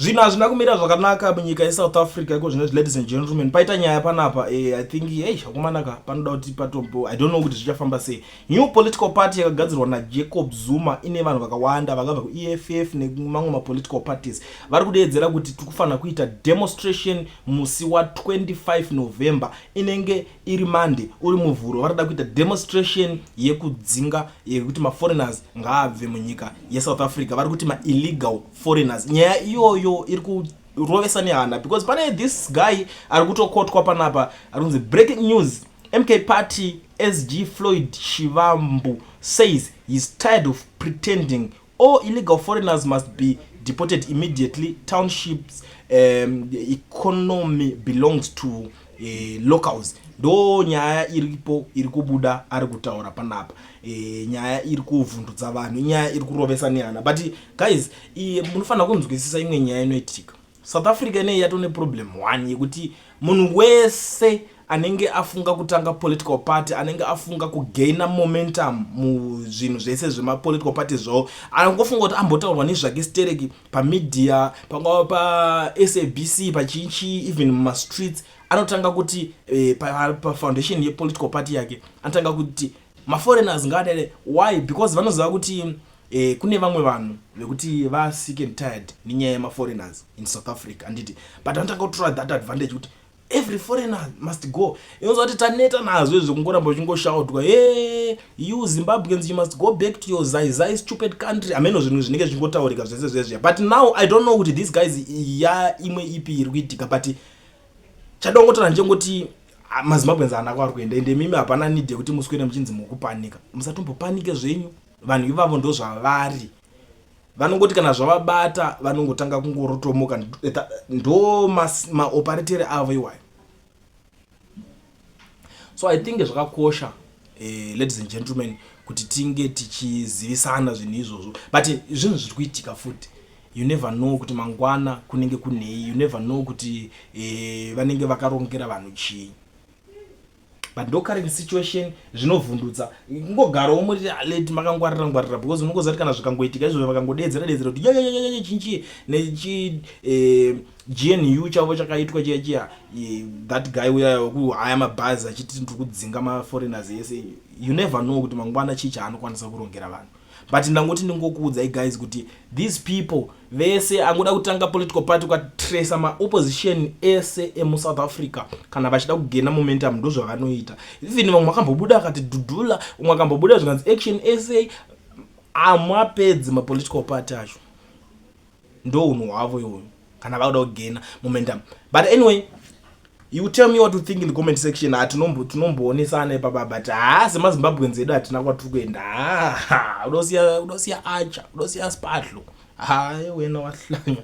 Zvino hazvina kumira zvakanaka munyika yeSouth Africa iko zvino, ladies and gentlemen. Paita nyaya panapa, I think hakumanaka panoda kuti patombo, I don't know kuti zvichafamba sei. New political party yakagadzirwa naJacob Zuma ine vanhu vakawanda vakabva kuEFF nemamwe mapolitical parties. Vari kudeedzera kuti tikufana kuita demonstration musi wa 25 November inenge iri Monday uri muvhuro. Varida kuita demonstration yekudzinga yekuti maforeigners ngaabve munyika yeSouth Africa. Vari kuti illegal foreigners. Nyaya iyoyo iri kurovesa nehana because pane this guy ari kutokotwa panapa ari kunzi breaking news. MK party SG Floyd Shivambu says he's tired of pretending all illegal foreigners must be deported immediately. Townships the economy belongs to locals. Do nyaya iripo iri kubuda ari kutaura panapa. Nyaya iri kuvhundutsa vanhu, nyaya iri kurovesa nehana. But guys, munofanira kunzwisisa imwe nyaya inoitika. South Africa ine yatone problem one yekuti munhu wese anenge afunga kutanga political party, anenge afunga kugaina momentum muzvinhu zvese zvema political party zvo, anongofunga kuti ambotaurwa nezvake stereki pamedia, pangava paSABC, pachinchi, even muma streets, anotanga kuti pa foundation ye political party yake anotanga kuti maforeigners ngadere. Why? Because vanoziva kuti kune vamwe vanhu vekuti va sick and tired nenyaya yemaforeigners in South Africa anditi, but vanotanga kutora that advantage kuti every foreigner must go. Inonzwa kuti taneta nazvo izvo kungoramba uchingoshautwa, you Zimbabweans, you must go back to your zai stupid country. Ameno zvinhu zvinenge zvingotaurika zvese zvezvo. But now I don't know kuti these guys imwe ipi iri kuitika, but chadongotora njengoti maZimbabweans anako ari kuenda ende mimi hapana need yekuti muswere muchinzi mukupanika. Musatombopanike zvenyu. Vanhu ivavo ndo zvavari. Vanongoti kana zvavabata vanongotanga kungorotomoka, ndo maoperatori avo iwayo. So I think zvakakosha ladies and gentlemen kuti tinge tichizivisana zvinhu izvozvo. But zvinhu zviri kuitika futi, you never know kuti mangwana kunenge kunei, you never know kuti vanenge vakarongera vanhu chii. But no current situation zvinovhundutsa. Ngogarawo muri late makangwarira because unongoziva kuti kana zvikangoitika izvo vakangodedzera kuti chinchi nechi GNU chavo chakaitwa chiya that guy uya wekuhaya mabhazi achiti ndiri kudzinga maforeigners yese, you never know kuti mangwana chii chaanokwanisa kurongera vanhu. But ndangoti ndingokuudzai guys kuti these people vese angoda kutanga political party ukatrace ma-opposition ese emuSouth Africa kana vachida kugena momentum ndo zvavanoita. Even vamwe vakambobuda akati dhudhula, umwe akambobuda zvikanzi action SA, amwapedzi ma-political party acho. Ndo unhu hwavo iwoyo kana vakuda kugena momentum. But anyway, you tell me what you think in the comment section. Tinomboonesa ipapa, but semaZimbabweans edu hatina kwatiri kuenda. Unosiya acha, unosiya spatlo. Wena wahlanya.